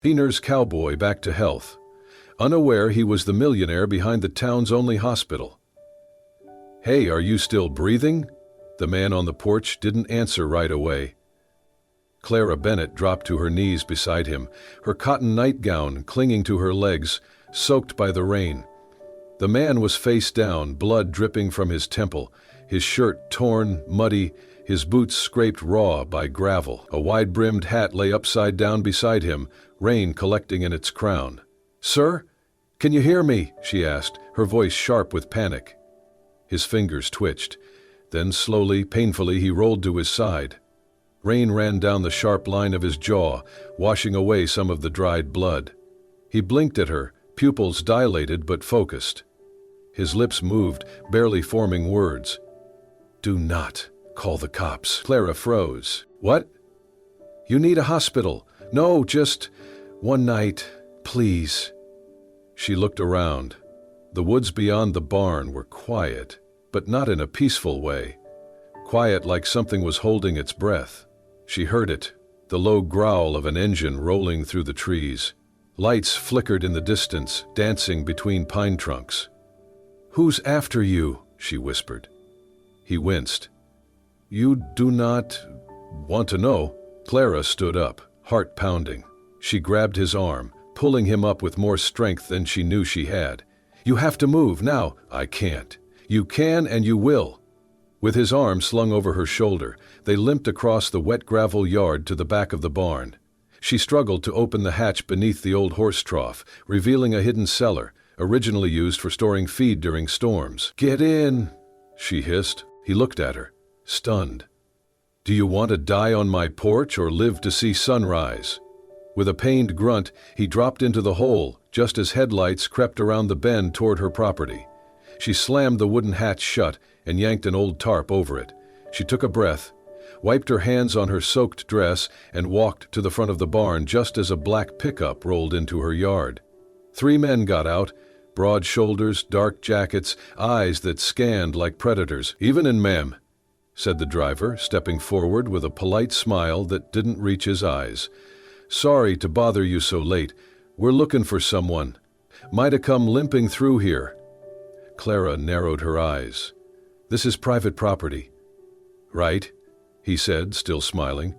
He nursed Cowboy back to health, unaware he was the millionaire behind the town's only hospital. "Hey, are you still breathing?" The man on the porch didn't answer right away. Clara Bennett dropped to her knees beside him, her cotton nightgown clinging to her legs, soaked by the rain. The man was face down, blood dripping from his temple, his shirt torn, muddy, his boots scraped raw by gravel. A wide-brimmed hat lay upside down beside him, rain collecting in its crown. "Sir, can you hear me?" she asked, her voice sharp with panic. His fingers twitched. Then slowly, painfully, he rolled to his side. Rain ran down the sharp line of his jaw, washing away some of the dried blood. He blinked at her, pupils dilated but focused. His lips moved, barely forming words. "Do not call the cops." Clara froze. "What?" "You need a hospital." "No, just one night, please." She looked around. The woods beyond the barn were quiet, but not in a peaceful way. Quiet like something was holding its breath. She heard it, the low growl of an engine rolling through the trees. Lights flickered in the distance, dancing between pine trunks. "Who's after you?" she whispered. He winced. "You do not want to know?" Clara stood up, heart pounding. She grabbed his arm, pulling him up with more strength than she knew she had. "You have to move now." "I can't." "You can and you will." With his arm slung over her shoulder, they limped across the wet gravel yard to the back of the barn. She struggled to open the hatch beneath the old horse trough, revealing a hidden cellar, originally used for storing feed during storms. "Get in," she hissed. He looked at her, stunned. "Do you want to die on my porch or live to see sunrise?" With a pained grunt, he dropped into the hole, just as headlights crept around the bend toward her property. She slammed the wooden hatch shut and yanked an old tarp over it. She took a breath, wiped her hands on her soaked dress, and walked to the front of the barn just as a black pickup rolled into her yard. 3 men got out, broad shoulders, dark jackets, eyes that scanned like predators. "Evenin', ma'am," said the driver, stepping forward with a polite smile that didn't reach his eyes. "Sorry to bother you so late. We're looking for someone. Might have come limping through here." Clara narrowed her eyes. "This is private property." "Right," he said, still smiling.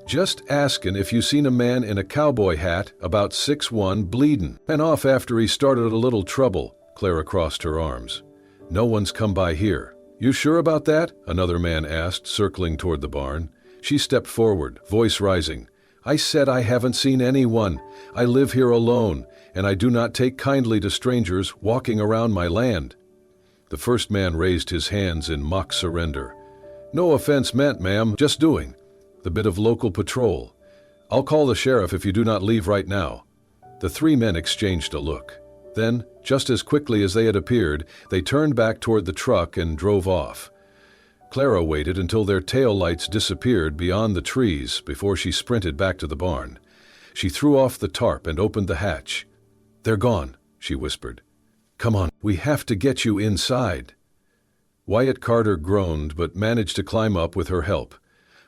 "Just askin' if you seen a man in a cowboy hat, about 6'1", bleedin'. Ran off after he started a little trouble." Clara crossed her arms. "No one's come by here." "You sure about that?" another man asked, circling toward the barn. She stepped forward, voice rising. "I said I haven't seen anyone. I live here alone, and I do not take kindly to strangers walking around my land." The first man raised his hands in mock surrender. "No offense meant, ma'am, just doing the bit of local patrol. I'll call the sheriff if you do not leave right now." The 3 men exchanged a look. Then, just as quickly as they had appeared, they turned back toward the truck and drove off. Clara waited until their tail lights disappeared beyond the trees before she sprinted back to the barn. She threw off the tarp and opened the hatch. "They're gone," she whispered. "Come on, we have to get you inside." Wyatt Carter groaned but managed to climb up with her help.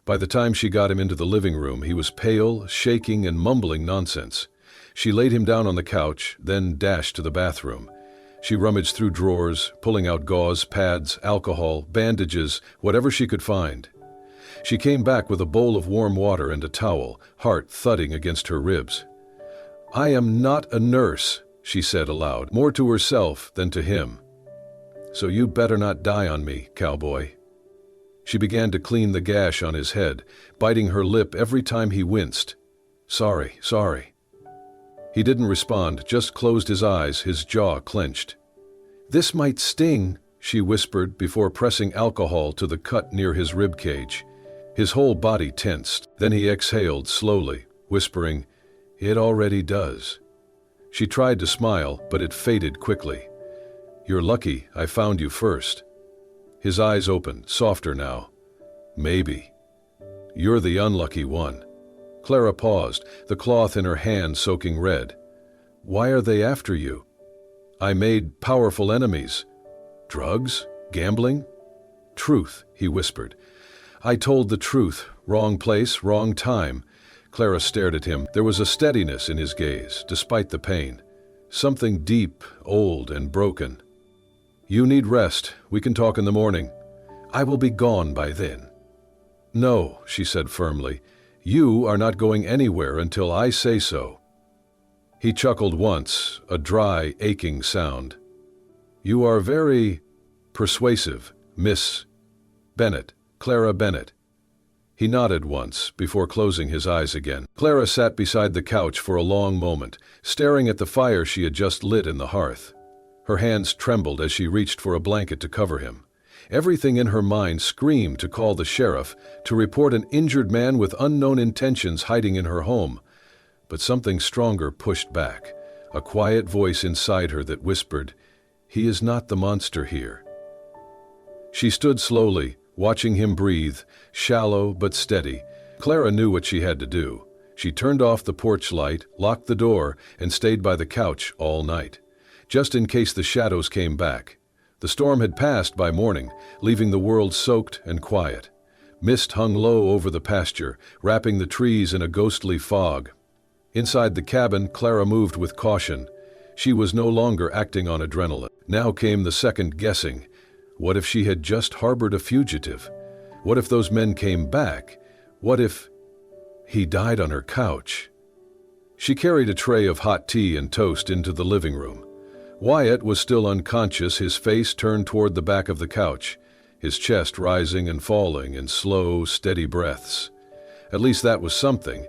By the time she got him into the living room, he was pale, shaking, and mumbling nonsense. She laid him down on the couch, then dashed to the bathroom. She rummaged through drawers, pulling out gauze, pads, alcohol, bandages, whatever she could find. She came back with a bowl of warm water and a towel, heart thudding against her ribs. "I am not a nurse," she said aloud, more to herself than to him. "So you better not die on me, cowboy." She began to clean the gash on his head, biting her lip every time he winced. "Sorry, sorry." He didn't respond, just closed his eyes, his jaw clenched. "This might sting," she whispered before pressing alcohol to the cut near his rib cage. His whole body tensed. Then he exhaled slowly, whispering, "It already does." She tried to smile, but it faded quickly. "You're lucky I found you first." His eyes opened, softer now. "Maybe. You're the unlucky one." Clara paused, the cloth in her hand soaking red. "Why are they after you?" "I made powerful enemies." "Drugs? Gambling?" "Truth," he whispered. "I told the truth. Wrong place, wrong time." Clara stared at him. There was a steadiness in his gaze, despite the pain. Something deep, old, and broken. You need rest. We can talk in the morning. I will be gone by then. No, she said firmly. You are not going anywhere until I say so. He chuckled once, a dry, aching sound. You are very persuasive, Miss Bennett, Clara Bennett. He nodded once before closing his eyes again. Clara sat beside the couch for a long moment, staring at the fire she had just lit in the hearth. Her hands trembled as she reached for a blanket to cover him. Everything in her mind screamed to call the sheriff, to report an injured man with unknown intentions hiding in her home. But something stronger pushed back, a quiet voice inside her that whispered, "He is not the monster here." She stood slowly, watching him breathe, shallow but steady. Clara knew what she had to do. She turned off the porch light, locked the door, and stayed by the couch all night, just in case the shadows came back. The storm had passed by morning, leaving the world soaked and quiet. Mist hung low over the pasture, wrapping the trees in a ghostly fog. Inside the cabin, Clara moved with caution. She was no longer acting on adrenaline. Now came the second guessing. What if she had just harbored a fugitive? What if those men came back? What if he died on her couch? She carried a tray of hot tea and toast into the living room. Wyatt was still unconscious, his face turned toward the back of the couch, his chest rising and falling in slow, steady breaths. At least that was something.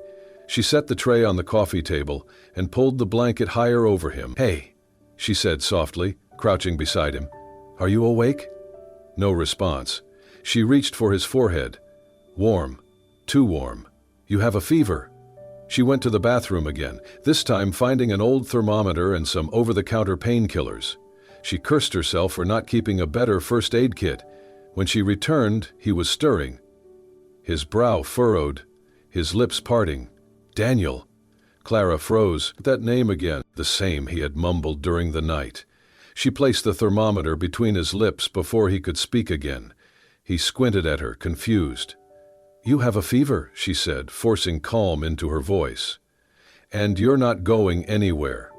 She set the tray on the coffee table and pulled the blanket higher over him. "Hey," she said softly, crouching beside him. "Are you awake?" No response. She reached for his forehead. Warm. Too warm. "You have a fever." She went to the bathroom again, this time finding an old thermometer and some over-the-counter painkillers. She cursed herself for not keeping a better first aid kit. When she returned, he was stirring. His brow furrowed, his lips parting. "Daniel." Clara froze. That name again, the same he had mumbled during the night. She placed the thermometer between his lips before he could speak again. He squinted at her, confused. "You have a fever," she said, forcing calm into her voice. "And you're not going anywhere."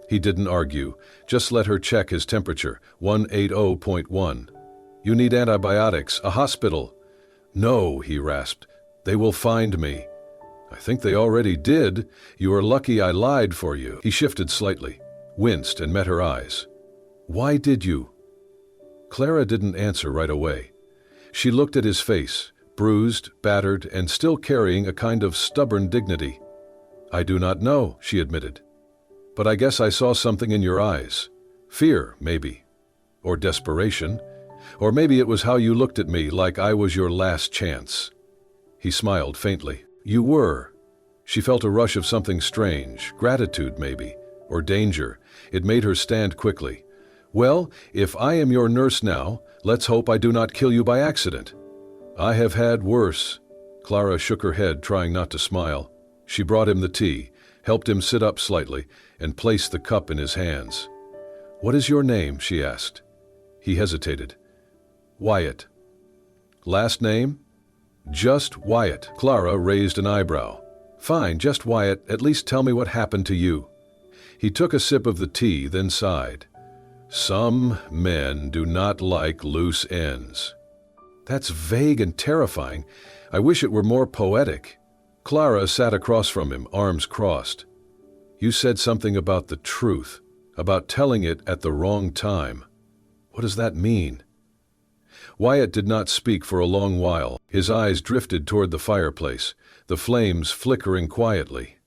He didn't argue, just let her check his temperature, 180.1. "You need antibiotics, a hospital." "No," he rasped. "They will find me." "I think they already did. You are lucky I lied for you." He shifted slightly, winced and met her eyes. "Why did you?" Clara didn't answer right away. She looked at his face, bruised, battered, and still carrying a kind of stubborn dignity. "I do not know," she admitted. "But I guess I saw something in your eyes. Fear, maybe. Or desperation. Or maybe it was how you looked at me, like I was your last chance." He smiled faintly. "You were." She felt a rush of something strange, gratitude maybe, or danger. It made her stand quickly. "Well, if I am your nurse now, let's hope I do not kill you by accident." "I have had worse." Clara shook her head, trying not to smile. She brought him the tea, helped him sit up slightly, and placed the cup in his hands. "What is your name?" she asked. He hesitated. "Wyatt." "Last name?" "Just Wyatt." Clara raised an eyebrow. "Fine, just Wyatt. At least tell me what happened to you." He took a sip of the tea, then sighed. "Some men do not like loose ends." "That's vague and terrifying. I wish it were more poetic." Clara sat across from him, arms crossed. "You said something about the truth, about telling it at the wrong time. What does that mean?" Wyatt did not speak for a long while. His eyes drifted toward the fireplace, the flames flickering quietly.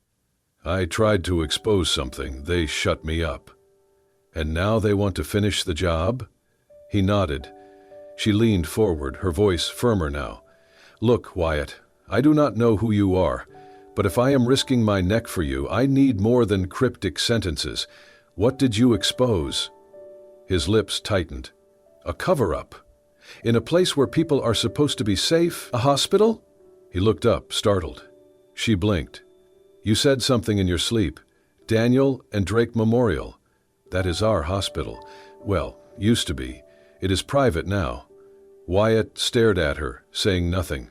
"I tried to expose something. They shut me up. And now they want to finish the job?" He nodded. She leaned forward, her voice firmer now. "Look, Wyatt, I do not know who you are, but if I am risking my neck for you, I need more than cryptic sentences. What did you expose?" His lips tightened. "A cover-up. In a place where people are supposed to be safe, a hospital?" He looked up, startled. She blinked. "You said something in your sleep. Daniel and Drake Memorial. That is our hospital. Well, used to be. It is private now." Wyatt stared at her, saying nothing.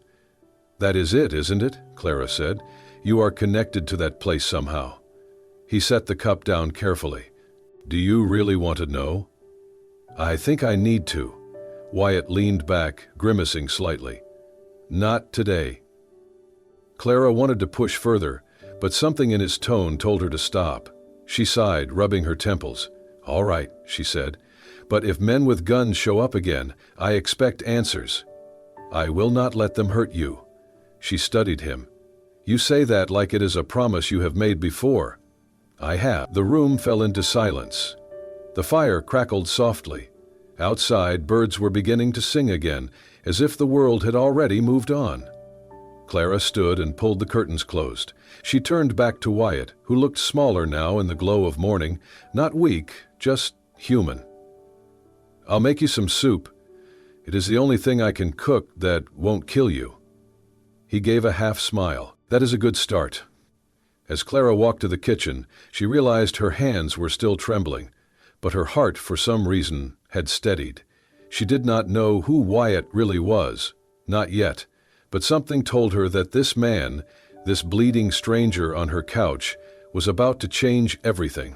"That is it, isn't it?" Clara said. You are connected to that place somehow. He set the cup down carefully. Do you really want to know? I think I need to. Wyatt leaned back, grimacing slightly. Not today. Clara wanted to push further, but something in his tone told her to stop. She sighed, rubbing her temples. All right, she said, but if men with guns show up again, I expect answers. I will not let them hurt you. She studied him. You say that like it is a promise you have made before. I have. The room fell into silence. The fire crackled softly. Outside, birds were beginning to sing again, as if the world had already moved on. Clara stood and pulled the curtains closed. She turned back to Wyatt, who looked smaller now in the glow of morning, not weak, just human. I'll make you some soup. It is the only thing I can cook that won't kill you. He gave a half smile. That is a good start. As Clara walked to the kitchen, she realized her hands were still trembling, but her heart, for some reason, had steadied. She did not know who Wyatt really was, not yet, but something told her that this man, this bleeding stranger on her couch, was about to change everything.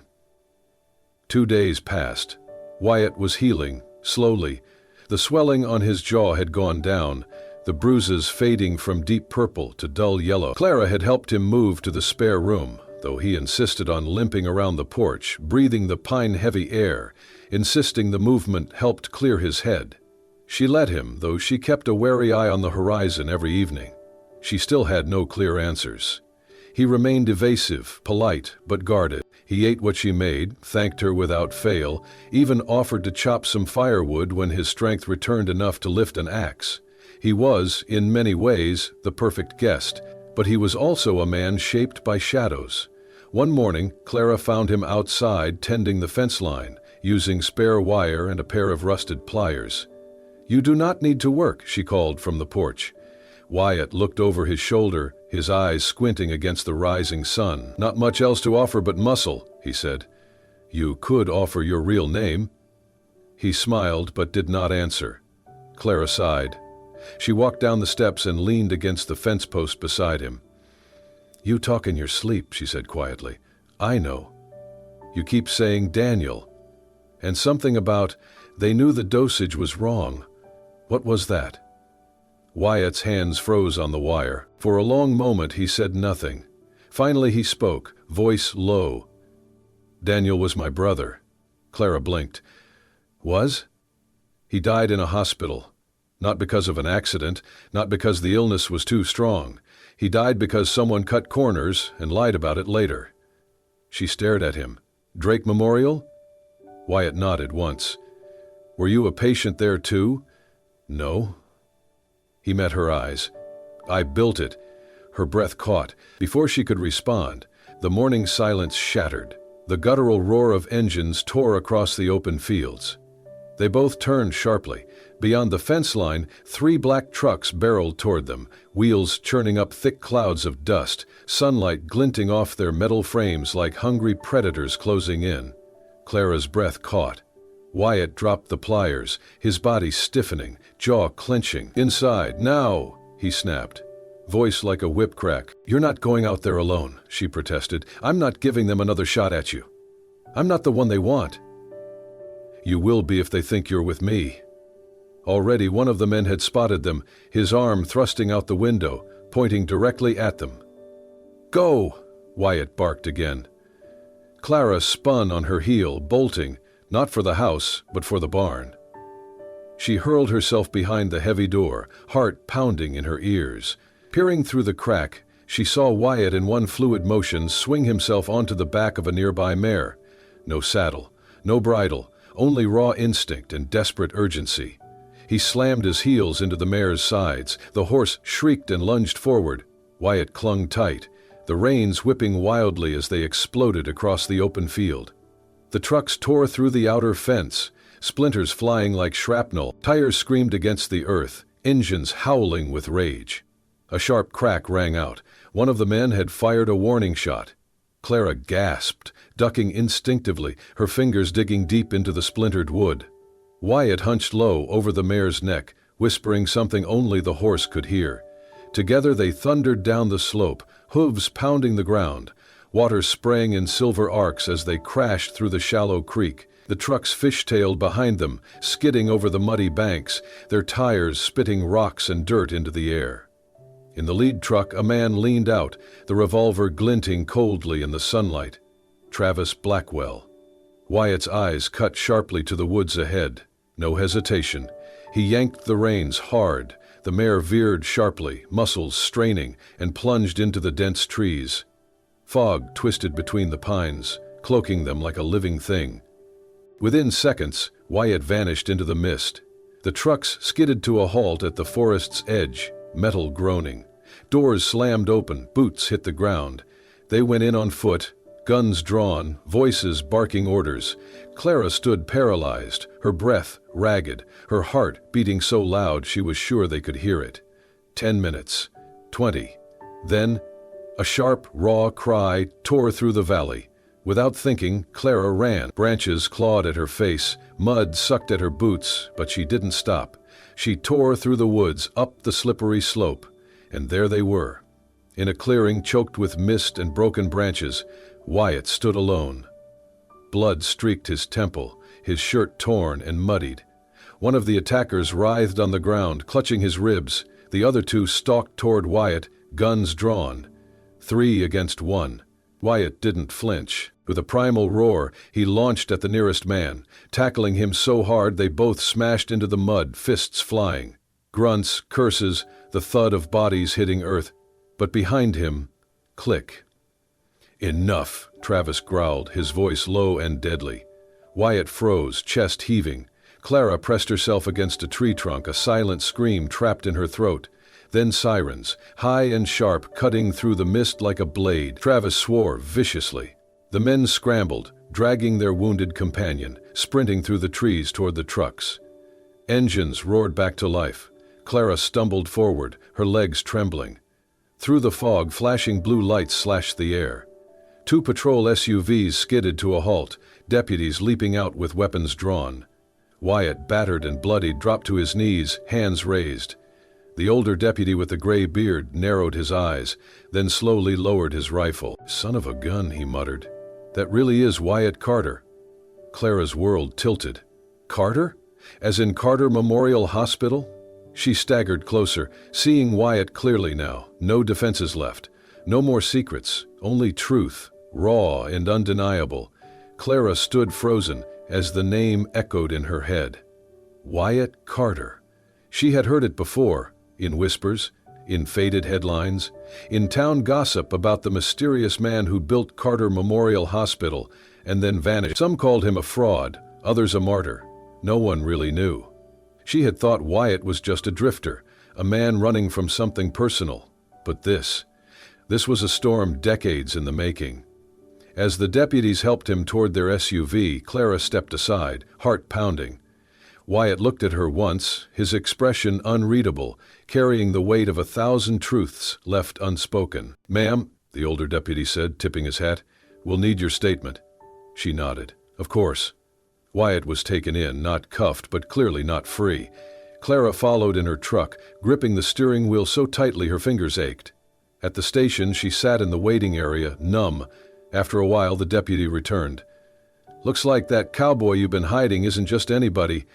2 days passed. Wyatt was healing, slowly. The swelling on his jaw had gone down, the bruises fading from deep purple to dull yellow. Clara had helped him move to the spare room, though he insisted on limping around the porch, breathing the pine-heavy air, insisting the movement helped clear his head. She let him, though she kept a wary eye on the horizon every evening. She still had no clear answers. He remained evasive, polite, but guarded. He ate what she made, thanked her without fail, even offered to chop some firewood when his strength returned enough to lift an axe. He was, in many ways, the perfect guest, but he was also a man shaped by shadows. One morning, Clara found him outside tending the fence line, using spare wire and a pair of rusted pliers. You do not need to work, she called from the porch. Wyatt looked over his shoulder, his eyes squinting against the rising sun. Not much else to offer but muscle, he said. You could offer your real name. He smiled but did not answer. Clara sighed. She walked down the steps and leaned against the fence post beside him. You talk in your sleep, she said quietly. I know. You keep saying Daniel. And something about they knew the dosage was wrong. What was that? Wyatt's hands froze on the wire. For a long moment he said nothing. Finally he spoke, voice low. Daniel was my brother. Clara blinked. Was? He died in a hospital. Not because of an accident, not because the illness was too strong. He died because someone cut corners and lied about it later. She stared at him. Drake Memorial? Wyatt nodded once. Were you a patient there too? No. He met her eyes. I built it. Her breath caught. Before she could respond, the morning silence shattered. The guttural roar of engines tore across the open fields. They both turned sharply. Beyond the fence line, 3 black trucks barreled toward them, wheels churning up thick clouds of dust, sunlight glinting off their metal frames like hungry predators closing in. Clara's breath caught. Wyatt dropped the pliers, his body stiffening, jaw clenching. Inside, now, he snapped. Voice like a whip crack. You're not going out there alone, she protested. I'm not giving them another shot at you. I'm not the one they want. You will be if they think you're with me. Already one of the men had spotted them, his arm thrusting out the window, pointing directly at them. Go! Wyatt barked again. Clara spun on her heel, bolting, not for the house, but for the barn. She hurled herself behind the heavy door, heart pounding in her ears. Peering through the crack, she saw Wyatt in one fluid motion swing himself onto the back of a nearby mare. No saddle, no bridle, only raw instinct and desperate urgency. He slammed his heels into the mare's sides. The horse shrieked and lunged forward. Wyatt clung tight, the reins whipping wildly as they exploded across the open field. The trucks tore through the outer fence, splinters flying like shrapnel. Tires screamed against the earth, engines howling with rage. A sharp crack rang out. One of the men had fired a warning shot. Clara gasped, ducking instinctively, her fingers digging deep into the splintered wood. Wyatt hunched low over the mare's neck, whispering something only the horse could hear. Together they thundered down the slope, hooves pounding the ground, water spraying in silver arcs as they crashed through the shallow creek. The trucks fishtailed behind them, skidding over the muddy banks, their tires spitting rocks and dirt into the air. In the lead truck, a man leaned out, the revolver glinting coldly in the sunlight. Travis Blackwell. Wyatt's eyes cut sharply to the woods ahead. No hesitation. He yanked the reins hard. The mare veered sharply, muscles straining, and plunged into the dense trees. Fog twisted between the pines, cloaking them like a living thing. Within seconds, Wyatt vanished into the mist. The trucks skidded to a halt at the forest's edge, metal groaning. Doors slammed open, boots hit the ground. They went in on foot, guns drawn, voices barking orders. Clara stood paralyzed, her breath ragged, her heart beating so loud she was sure they could hear it. 10 minutes. 20. Then, a sharp, raw cry tore through the valley. Without thinking, Clara ran. Branches clawed at her face, mud sucked at her boots, but she didn't stop. She tore through the woods, up the slippery slope, and there they were. In a clearing choked with mist and broken branches, Wyatt stood alone. Blood streaked his temple, his shirt torn and muddied. One of the attackers writhed on the ground, clutching his ribs. The other two stalked toward Wyatt, guns drawn. 3 against 1. Wyatt didn't flinch. With a primal roar, he launched at the nearest man, tackling him so hard they both smashed into the mud, fists flying. Grunts, curses, the thud of bodies hitting earth. But behind him, click. "Enough," Travis growled, his voice low and deadly. Wyatt froze, chest heaving. Clara pressed herself against a tree trunk, a silent scream trapped in her throat. Then sirens, high and sharp, cutting through the mist like a blade. Travis swore viciously. The men scrambled, dragging their wounded companion, sprinting through the trees toward the trucks. Engines roared back to life. Clara stumbled forward, her legs trembling. Through the fog, flashing blue lights slashed the air. 2 patrol SUVs skidded to a halt, deputies leaping out with weapons drawn. Wyatt, battered and bloodied, dropped to his knees, hands raised. The older deputy with the gray beard narrowed his eyes, then slowly lowered his rifle. "Son of a gun," he muttered. "That really is Wyatt Carter." Clara's world tilted. Carter? As in Carter Memorial Hospital? She staggered closer, seeing Wyatt clearly now. No defenses left. No more secrets, only truth, raw and undeniable. Clara stood frozen as the name echoed in her head. Wyatt Carter. She had heard it before, in whispers, in faded headlines, in town gossip about the mysterious man who built Carter Memorial Hospital and then vanished. Some called him a fraud, others a martyr. No one really knew. She had thought Wyatt was just a drifter, a man running from something personal. But this was a storm decades in the making. As the deputies helped him toward their SUV, Clara stepped aside, heart pounding. Wyatt looked at her once, his expression unreadable, carrying the weight of 1,000 truths left unspoken. "Ma'am," the older deputy said, tipping his hat, "we'll need your statement." She nodded. "Of course." Wyatt was taken in, not cuffed, but clearly not free. Clara followed in her truck, gripping the steering wheel so tightly her fingers ached. At the station, she sat in the waiting area, numb. After a while, the deputy returned. "Looks like that cowboy you've been hiding isn't just anybody.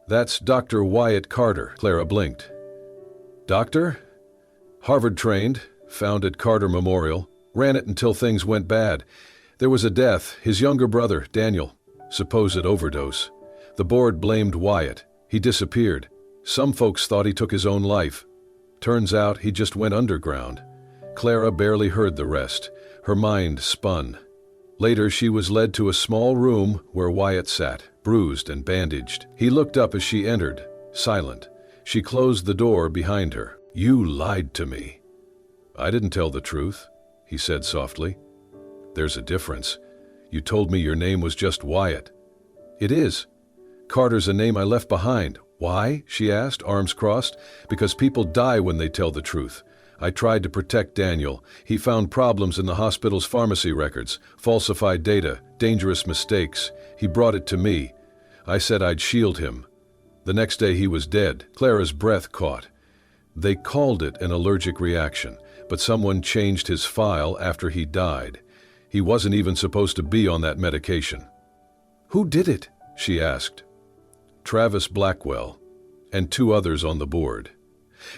That's Dr. Wyatt Carter." Clara blinked. "Doctor?" "Harvard-trained, founded Carter Memorial, ran it until things went bad. There was a death, his younger brother, Daniel. Supposed overdose. The board blamed Wyatt. He disappeared. Some folks thought he took his own life. Turns out he just went underground." Clara barely heard the rest. Her mind spun. Later, she was led to a small room where Wyatt sat, bruised and bandaged. He looked up as she entered, silent. She closed the door behind her. "You lied to me." "I didn't tell the truth," he said softly. "There's a difference. You told me your name was just Wyatt." "It is. Carter's a name I left behind." "Why?" she asked, arms crossed. "Because people die when they tell the truth. I tried to protect Daniel. He found problems in the hospital's pharmacy records, falsified data, dangerous mistakes. He brought it to me. I said I'd shield him. The next day he was dead." Clara's breath caught. They called it an allergic reaction, but someone changed his file after he died. He wasn't even supposed to be on that medication. "Who did it?" she asked. "Travis Blackwell, and 2 others on the board.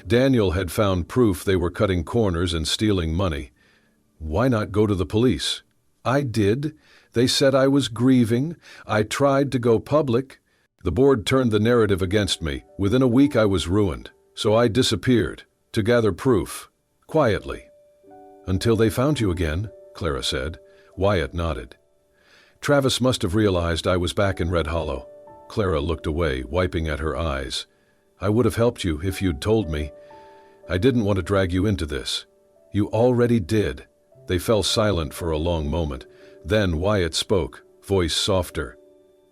Daniel had found proof they were cutting corners and stealing money. Why not go to the police? I did. They said I was grieving. I tried to go public. The board turned the narrative against me. Within a week I was ruined. So I disappeared, to gather proof, quietly." "Until they found you again," Clara said. Wyatt nodded. "Travis must have realized I was back in Red Hollow." Clara looked away, wiping at her eyes. "I would have helped you if you'd told me. I didn't want to drag you into this." "You already did." They fell silent for a long moment. Then Wyatt spoke, voice softer.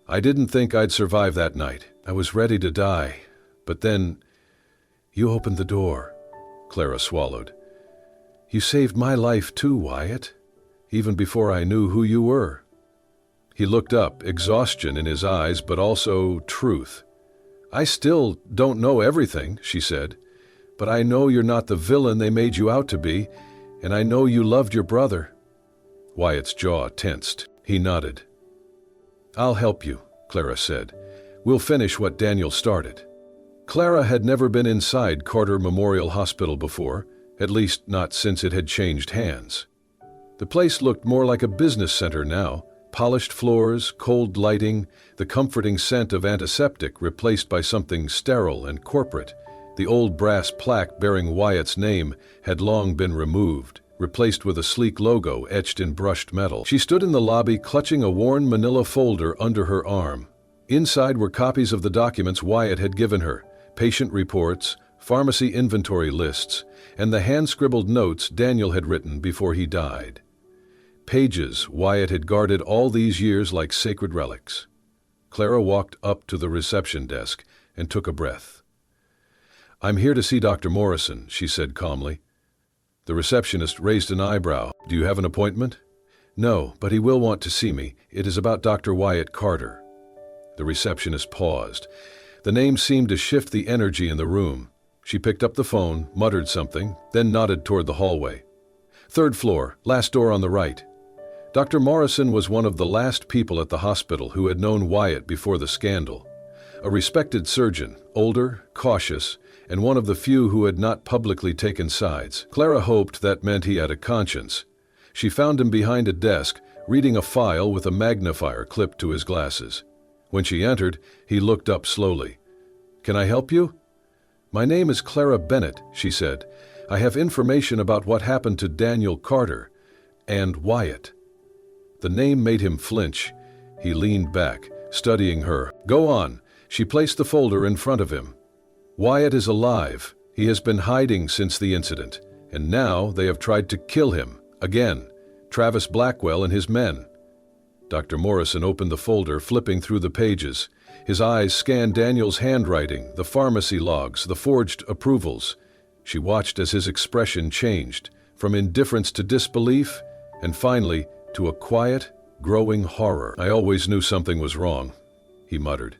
"I didn't think I'd survive that night. I was ready to die. But then, you opened the door." Clara swallowed. "You saved my life too, Wyatt. Even before I knew who you were." He looked up, exhaustion in his eyes, but also truth. "I still don't know everything," she said. "But I know you're not the villain they made you out to be, and I know you loved your brother." Wyatt's jaw tensed. He nodded. "I'll help you," Clara said. "We'll finish what Daniel started." Clara had never been inside Carter Memorial Hospital before, at least not since it had changed hands. The place looked more like a business center now. Polished floors, cold lighting, the comforting scent of antiseptic replaced by something sterile and corporate. The old brass plaque bearing Wyatt's name had long been removed, replaced with a sleek logo etched in brushed metal. She stood in the lobby clutching a worn manila folder under her arm. Inside were copies of the documents Wyatt had given her, patient reports, pharmacy inventory lists, and the hand-scribbled notes Daniel had written before he died. Pages Wyatt had guarded all these years like sacred relics. Clara walked up to the reception desk and took a breath. "I'm here to see Dr. Morrison," she said calmly. The receptionist raised an eyebrow. "Do you have an appointment?" "No, but he will want to see me. It is about Dr. Wyatt Carter." The receptionist paused. The name seemed to shift the energy in the room. She picked up the phone, muttered something, then nodded toward the hallway. "3rd floor, last door on the right." Dr. Morrison was one of the last people at the hospital who had known Wyatt before the scandal. A respected surgeon, older, cautious, and one of the few who had not publicly taken sides. Clara hoped that meant he had a conscience. She found him behind a desk, reading a file with a magnifier clipped to his glasses. When she entered, he looked up slowly. "Can I help you?" "My name is Clara Bennett," she said. "I have information about what happened to Daniel Carter and Wyatt." The name made him flinch. He leaned back, studying her. "Go on." She placed the folder in front of him. "Wyatt is alive. He has been hiding since the incident, and now they have tried to kill him. Again. Travis Blackwell and his men." Dr. Morrison opened the folder, flipping through the pages. His eyes scanned Daniel's handwriting, the pharmacy logs, the forged approvals. She watched as his expression changed, from indifference to disbelief, and finally, to a quiet, growing horror. "I always knew something was wrong," he muttered.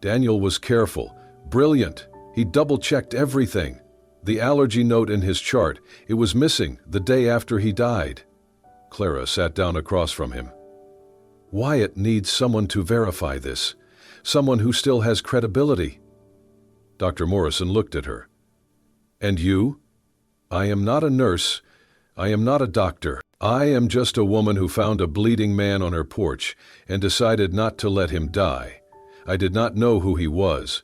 Daniel was careful, brilliant. He double-checked everything. The allergy note in his chart, it was missing the day after he died. Clara sat down across from him. "Wyatt needs someone to verify this, someone who still has credibility." Dr. Morrison looked at her. "And you?" "I am not a nurse. I am not a doctor. I am just a woman who found a bleeding man on her porch and decided not to let him die. I did not know who he was,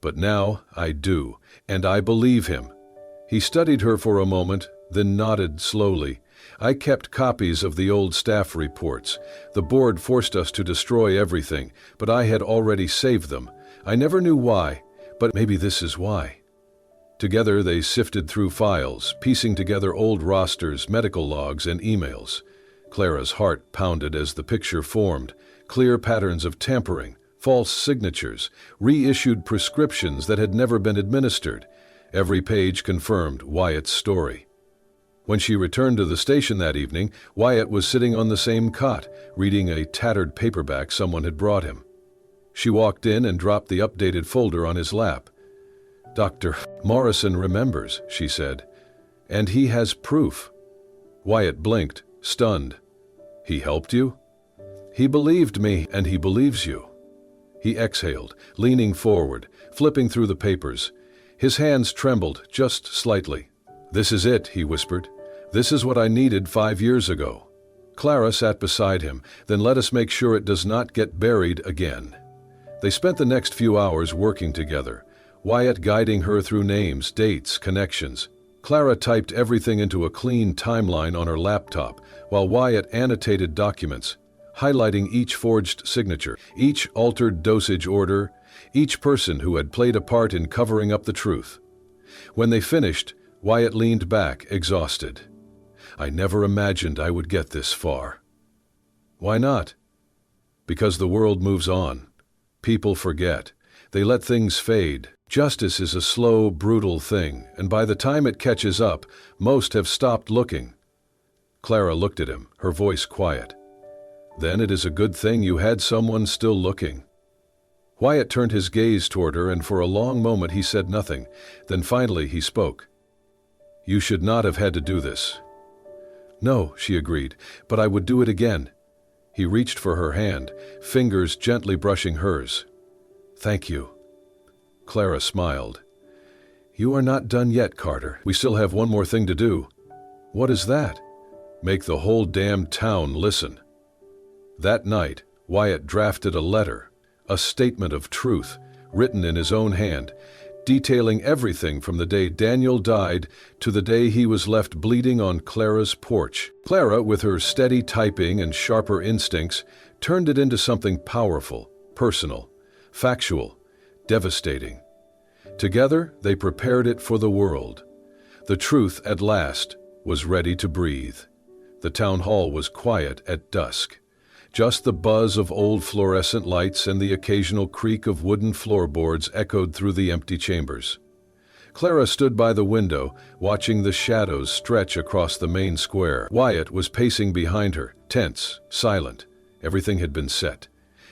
but now I do, and I believe him." He studied her for a moment, then nodded slowly. "I kept copies of the old staff reports. The board forced us to destroy everything, but I had already saved them. I never knew why, but maybe this is why." Together they sifted through files, piecing together old rosters, medical logs, and emails. Clara's heart pounded as the picture formed, clear patterns of tampering, false signatures, reissued prescriptions that had never been administered. Every page confirmed Wyatt's story. When she returned to the station that evening, Wyatt was sitting on the same cot, reading a tattered paperback someone had brought him. She walked in and dropped the updated folder on his lap. Dr. Morrison remembers, she said. And he has proof. Wyatt blinked, stunned. He helped you? He believed me, and he believes you. He exhaled, leaning forward, flipping through the papers. His hands trembled just slightly. This is it, he whispered. This is what I needed 5 years ago. Clara sat beside him. Then let us make sure it does not get buried again. They spent the next few hours working together, Wyatt guiding her through names, dates, connections. Clara typed everything into a clean timeline on her laptop, while Wyatt annotated documents, highlighting each forged signature, each altered dosage order, each person who had played a part in covering up the truth. When they finished, Wyatt leaned back, exhausted. I never imagined I would get this far. Why not? Because the world moves on. People forget. They let things fade. Justice is a slow, brutal thing, and by the time it catches up, most have stopped looking. Clara looked at him, her voice quiet. Then it is a good thing you had someone still looking. Wyatt turned his gaze toward her, and for a long moment he said nothing. Then finally he spoke. You should not have had to do this. No, she agreed, but I would do it again. He reached for her hand, fingers gently brushing hers. Thank you. Clara smiled. You are not done yet, Carter. We still have one more thing to do. What is that? Make the whole damn town listen. That night, Wyatt drafted a letter, a statement of truth, written in his own hand, detailing everything from the day Daniel died to the day he was left bleeding on Clara's porch. Clara, with her steady typing and sharper instincts, turned it into something powerful, personal, factual, devastating. Together, they prepared it for the world. The truth, at last, was ready to breathe. The town hall was quiet at dusk. Just the buzz of old fluorescent lights and the occasional creak of wooden floorboards echoed through the empty chambers. Clara stood by the window, watching the shadows stretch across the main square. Wyatt was pacing behind her, tense, silent. Everything had been set.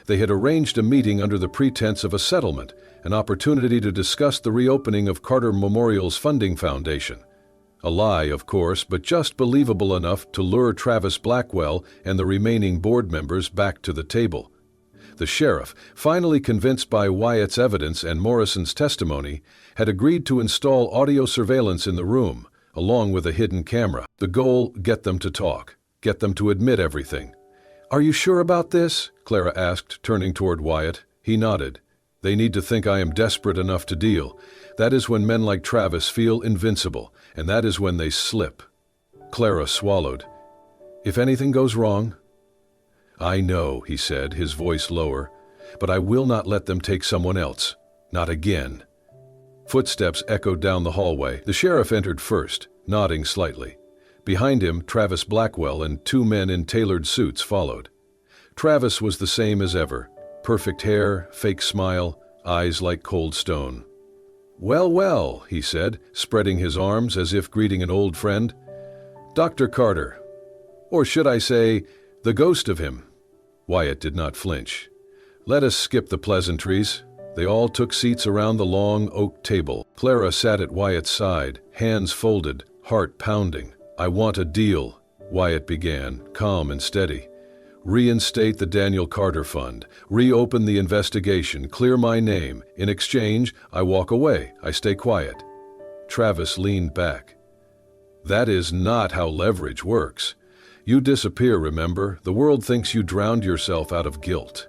They had arranged a meeting under the pretense of a settlement, an opportunity to discuss the reopening of Carter Memorial's funding foundation. A lie, of course, but just believable enough to lure Travis Blackwell and the remaining board members back to the table. The sheriff, finally convinced by Wyatt's evidence and Morrison's testimony, had agreed to install audio surveillance in the room, along with a hidden camera. The goal, get them to talk, get them to admit everything. Are you sure about this? Clara asked, turning toward Wyatt. He nodded. They need to think I am desperate enough to deal. That is when men like Travis feel invincible, and that is when they slip. Clara swallowed. If anything goes wrong? I know, he said, his voice lower, but I will not let them take someone else. Not again. Footsteps echoed down the hallway. The sheriff entered first, nodding slightly. Behind him, Travis Blackwell and 2 men in tailored suits followed. Travis was the same as ever. Perfect hair, fake smile, eyes like cold stone. Well, well, he said, spreading his arms as if greeting an old friend. Dr. Carter. Or should I say, the ghost of him. Wyatt did not flinch. Let us skip the pleasantries. They all took seats around the long oak table. Clara sat at Wyatt's side, hands folded, heart pounding. I want a deal, Wyatt began, calm and steady. Reinstate the Daniel Carter Fund, reopen the investigation, clear my name. In exchange, I walk away, I stay quiet. Travis leaned back. That is not how leverage works. You disappear, remember? The world thinks you drowned yourself out of guilt.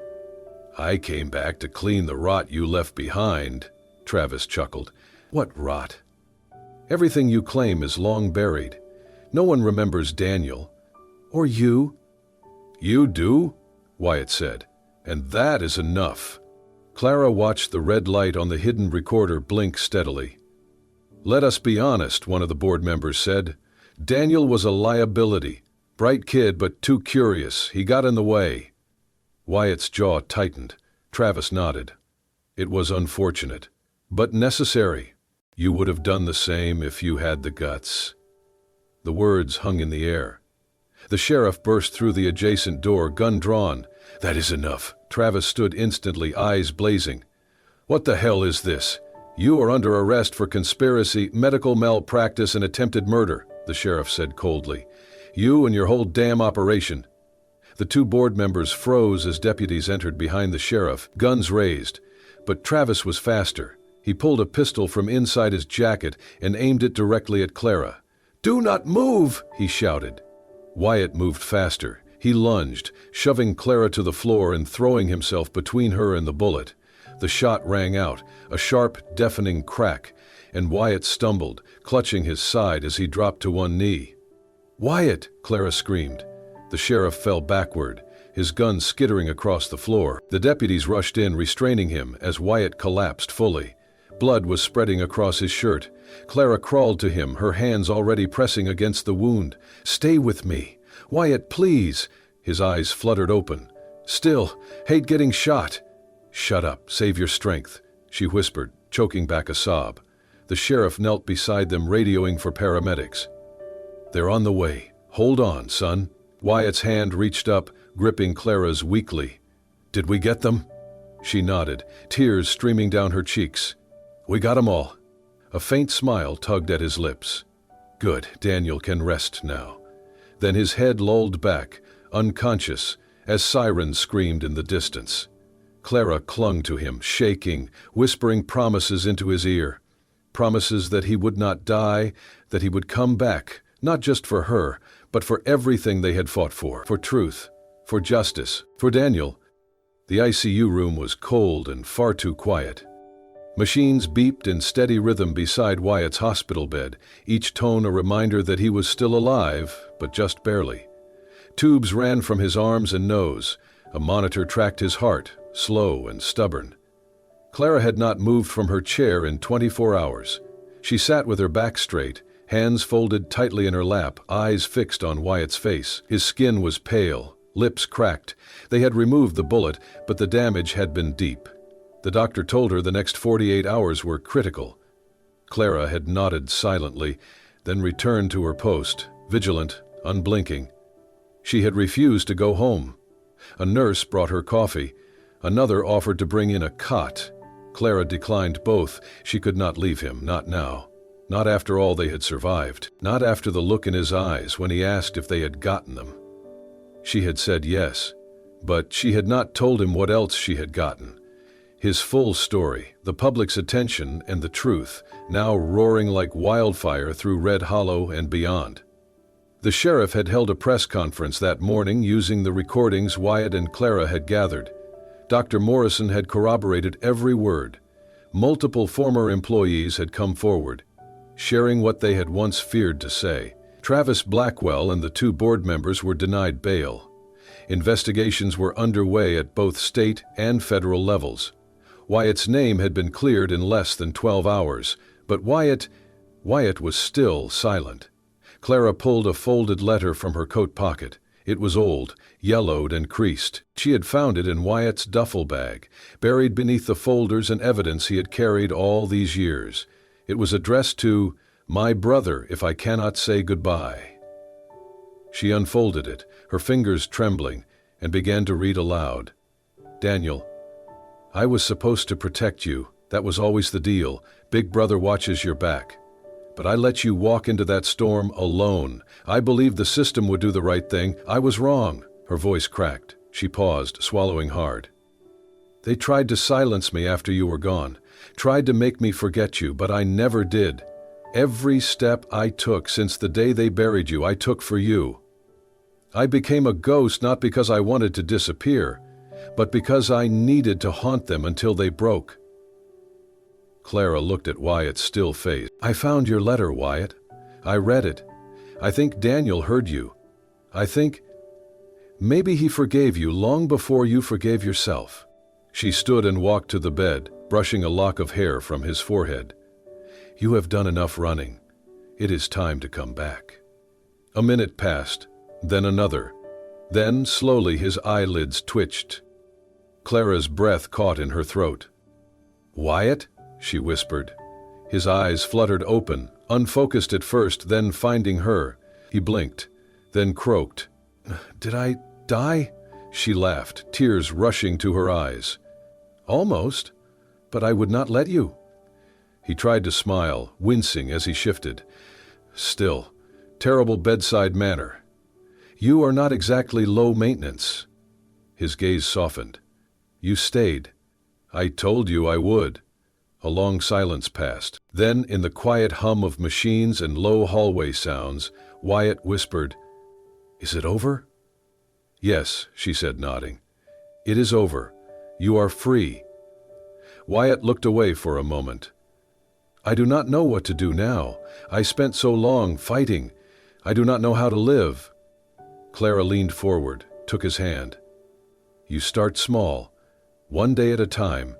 I came back to clean the rot you left behind, Travis chuckled. What rot? Everything you claim is long buried. No one remembers Daniel. Or you. You do? Wyatt said. And that is enough. Clara watched the red light on the hidden recorder blink steadily. Let us be honest, one of the board members said. Daniel was a liability. Bright kid, but too curious. He got in the way. Wyatt's jaw tightened. Travis nodded. It was unfortunate, but necessary. You would have done the same if you had the guts. The words hung in the air. The sheriff burst through the adjacent door, gun drawn. That is enough. Travis stood instantly, eyes blazing. What the hell is this? "You are under arrest for conspiracy, medical malpractice, and attempted murder," the sheriff said coldly. "You and your whole damn operation." The two board members froze as deputies entered behind the sheriff, guns raised. But Travis was faster. He pulled a pistol from inside his jacket and aimed it directly at Clara. "Do not move!" he shouted. Wyatt moved faster. He lunged, shoving Clara to the floor and throwing himself between her and the bullet. The shot rang out, a sharp, deafening crack, and Wyatt stumbled, clutching his side as he dropped to one knee. "Wyatt!" Clara screamed. The sheriff fell backward, his gun skittering across the floor. The deputies rushed in, restraining him as Wyatt collapsed fully. Blood was spreading across his shirt. Clara crawled to him, her hands already pressing against the wound. "Stay with me. Wyatt, please." His eyes fluttered open. "Still, hate getting shot." "Shut up, save your strength," she whispered, choking back a sob. The sheriff knelt beside them, radioing for paramedics. "They're on the way. Hold on, son." Wyatt's hand reached up, gripping Clara's weakly. "Did we get them?" She nodded, tears streaming down her cheeks. "We got 'em all." A faint smile tugged at his lips. "Good, Daniel can rest now." Then his head lolled back, unconscious, as sirens screamed in the distance. Clara clung to him, shaking, whispering promises into his ear. Promises that he would not die, that he would come back, not just for her, but for everything they had fought for truth, for justice, for Daniel. The ICU room was cold and far too quiet. Machines beeped in steady rhythm beside Wyatt's hospital bed, each tone a reminder that he was still alive, but just barely. Tubes ran from his arms and nose. A monitor tracked his heart, slow and stubborn. Clara had not moved from her chair in 24 hours. She sat with her back straight, hands folded tightly in her lap, eyes fixed on Wyatt's face. His skin was pale, lips cracked. They had removed the bullet, but the damage had been deep. The doctor told her the next 48 hours were critical. Clara had nodded silently, then returned to her post, vigilant, unblinking. She had refused to go home. A nurse brought her coffee. Another offered to bring in a cot. Clara declined both. She could not leave him, not now. Not after all they had survived. Not after the look in his eyes when he asked if they had gotten them. She had said yes, but she had not told him what else she had gotten. His full story, the public's attention, and the truth, now roaring like wildfire through Red Hollow and beyond. The sheriff had held a press conference that morning using the recordings Wyatt and Clara had gathered. Dr. Morrison had corroborated every word. Multiple former employees had come forward, sharing what they had once feared to say. Travis Blackwell and the two board members were denied bail. Investigations were underway at both state and federal levels. Wyatt's name had been cleared in less than 12 hours, but Wyatt was still silent. Clara pulled a folded letter from her coat pocket. It was old, yellowed and creased. She had found it in Wyatt's duffel bag, buried beneath the folders and evidence he had carried all these years. It was addressed to, "My brother, if I cannot say goodbye." She unfolded it, her fingers trembling, and began to read aloud. "Daniel, I was supposed to protect you. That was always the deal. Big brother watches your back. But I let you walk into that storm alone. I believed the system would do the right thing. I was wrong." Her voice cracked. She paused, swallowing hard. "They tried to silence me after you were gone, tried to make me forget you, but I never did. Every step I took since the day they buried you, I took for you. I became a ghost not because I wanted to disappear, but because I needed to haunt them until they broke." Clara looked at Wyatt's still face. "I found your letter, Wyatt. I read it. I think Daniel heard you. I think maybe he forgave you long before you forgave yourself." She stood and walked to the bed, brushing a lock of hair from his forehead. "You have done enough running. It is time to come back." A minute passed, then another. Then, slowly, his eyelids twitched. Clara's breath caught in her throat. "Wyatt?" she whispered. His eyes fluttered open, unfocused at first, then finding her. He blinked, then croaked. "Did I die?" She laughed, tears rushing to her eyes. "Almost, but I would not let you." He tried to smile, wincing as he shifted. Still, terrible bedside manner. You are not exactly low maintenance. His gaze softened. You stayed. I told you I would. A long silence passed. Then, in the quiet hum of machines and low hallway sounds, Wyatt whispered, "Is it over?" "Yes," she said, nodding. "It is over. You are free." Wyatt looked away for a moment. "I do not know what to do now. I spent so long fighting. I do not know how to live." Clara leaned forward, took his hand. "You start small, one day at a time,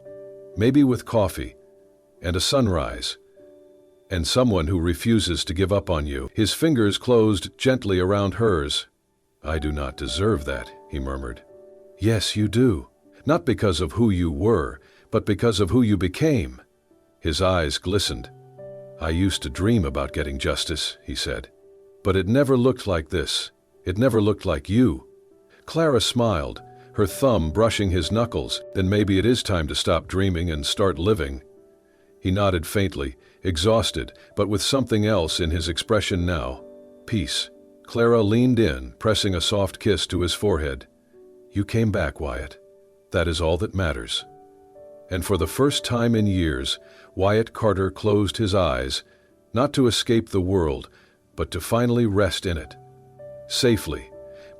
maybe with coffee, and a sunrise, and someone who refuses to give up on you." His fingers closed gently around hers. "I do not deserve that," he murmured. "Yes, you do. Not because of who you were, but because of who you became." His eyes glistened. "I used to dream about getting justice," he said. "But it never looked like this. It never looked like you." Clara smiled, her thumb brushing his knuckles. "Then maybe it is time to stop dreaming and start living." He nodded faintly, exhausted, but with something else in his expression now. Peace. Clara leaned in, pressing a soft kiss to his forehead. "You came back, Wyatt. That is all that matters." And for the first time in years, Wyatt Carter closed his eyes, not to escape the world, but to finally rest in it. Safely,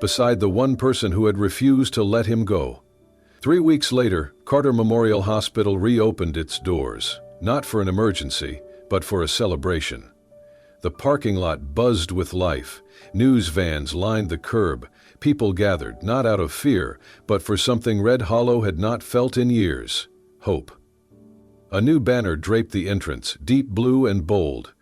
beside the one person who had refused to let him go. 3 weeks later, Carter Memorial Hospital reopened its doors, not for an emergency, but for a celebration. The parking lot buzzed with life. News vans lined the curb. People gathered, not out of fear, but for something Red Hollow had not felt in years: hope. A new banner draped the entrance, deep blue and bold.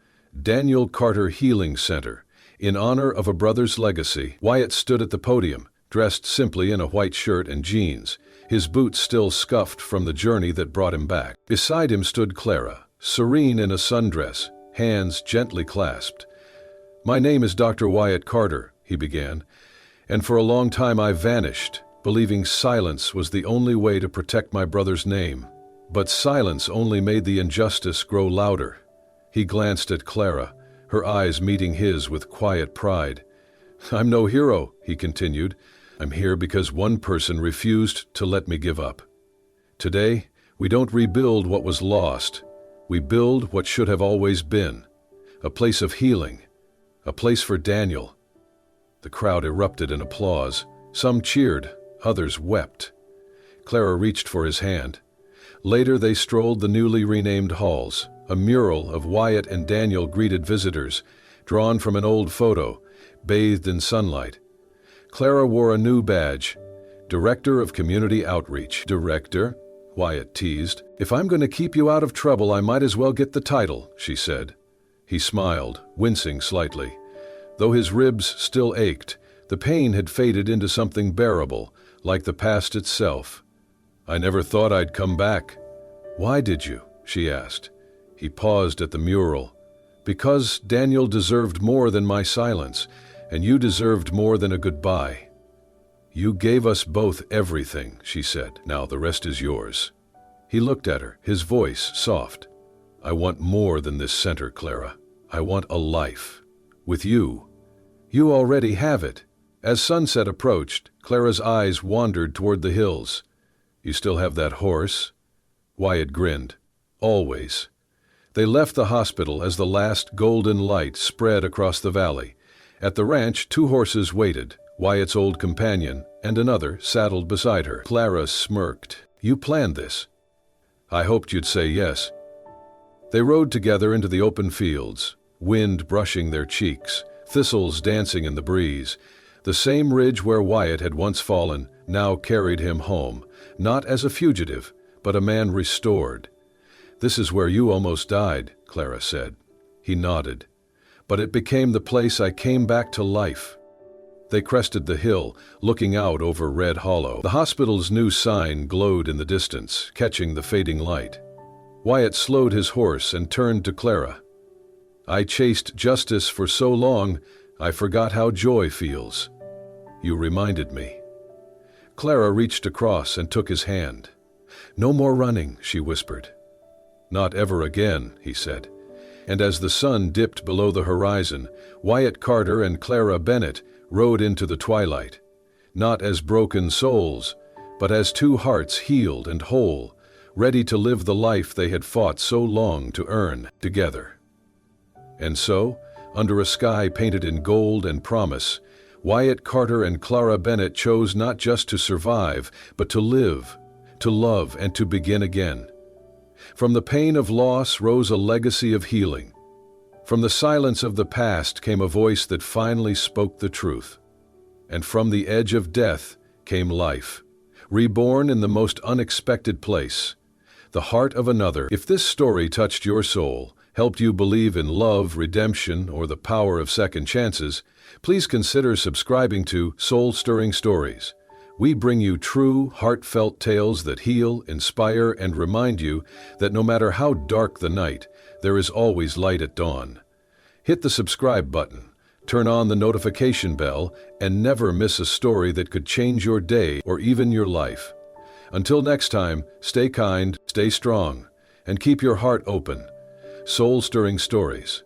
Daniel Carter Healing Center, in honor of a brother's legacy. Wyatt stood at the podium, dressed simply in a white shirt and jeans, his boots still scuffed from the journey that brought him back. Beside him stood Clara, serene in a sundress, hands gently clasped. "My name is Dr. Wyatt Carter," he began, "and for a long time I vanished, believing silence was the only way to protect my brother's name. But silence only made the injustice grow louder." He glanced at Clara, her eyes meeting his with quiet pride. "I'm no hero," he continued. "I'm here because one person refused to let me give up. Today, we don't rebuild what was lost. We build what should have always been. A place of healing. A place for Daniel." The crowd erupted in applause. Some cheered, others wept. Clara reached for his hand. Later they strolled the newly renamed halls. A mural of Wyatt and Daniel greeted visitors, drawn from an old photo, bathed in sunlight. Clara wore a new badge, Director of Community Outreach. "Director?" Wyatt teased. "If I'm going to keep you out of trouble, I might as well get the title," she said. He smiled, wincing slightly. Though his ribs still ached, the pain had faded into something bearable, like the past itself. "I never thought I'd come back." "Why did you?" she asked. He paused at the mural. "Because Daniel deserved more than my silence, and you deserved more than a goodbye." "You gave us both everything," she said. "Now the rest is yours." He looked at her, his voice soft. "I want more than this center, Clara. I want a life. With you." "You already have it." As sunset approached, Clara's eyes wandered toward the hills. "You still have that horse?" Wyatt grinned. "Always." They left the hospital as the last golden light spread across the valley. At the ranch, 2 horses waited, Wyatt's old companion and another saddled beside her. Clara smirked. "You planned this." "I hoped you'd say yes." They rode together into the open fields, wind brushing their cheeks, thistles dancing in the breeze. The same ridge where Wyatt had once fallen now carried him home, not as a fugitive, but a man restored. "This is where you almost died," Clara said. He nodded. "But it became the place I came back to life." They crested the hill, looking out over Red Hollow. The hospital's new sign glowed in the distance, catching the fading light. Wyatt slowed his horse and turned to Clara. "I chased justice for so long, I forgot how joy feels. You reminded me." Clara reached across and took his hand. "No more running," she whispered. "Not ever again," he said. And as the sun dipped below the horizon, Wyatt Carter and Clara Bennett rode into the twilight, not as broken souls, but as two hearts healed and whole, ready to live the life they had fought so long to earn together. And so, under a sky painted in gold and promise, Wyatt Carter and Clara Bennett chose not just to survive, but to live, to love, and to begin again. From the pain of loss rose a legacy of healing. From the silence of the past came a voice that finally spoke the truth. And from the edge of death came life, reborn in the most unexpected place, the heart of another. If this story touched your soul, helped you believe in love, redemption, or the power of second chances, please consider subscribing to Soul-Stirring Stories. We bring you true, heartfelt tales that heal, inspire, and remind you that no matter how dark the night, there is always light at dawn. Hit the subscribe button, turn on the notification bell, and never miss a story that could change your day or even your life. Until next time, stay kind, stay strong, and keep your heart open. Soul-Stirring Stories.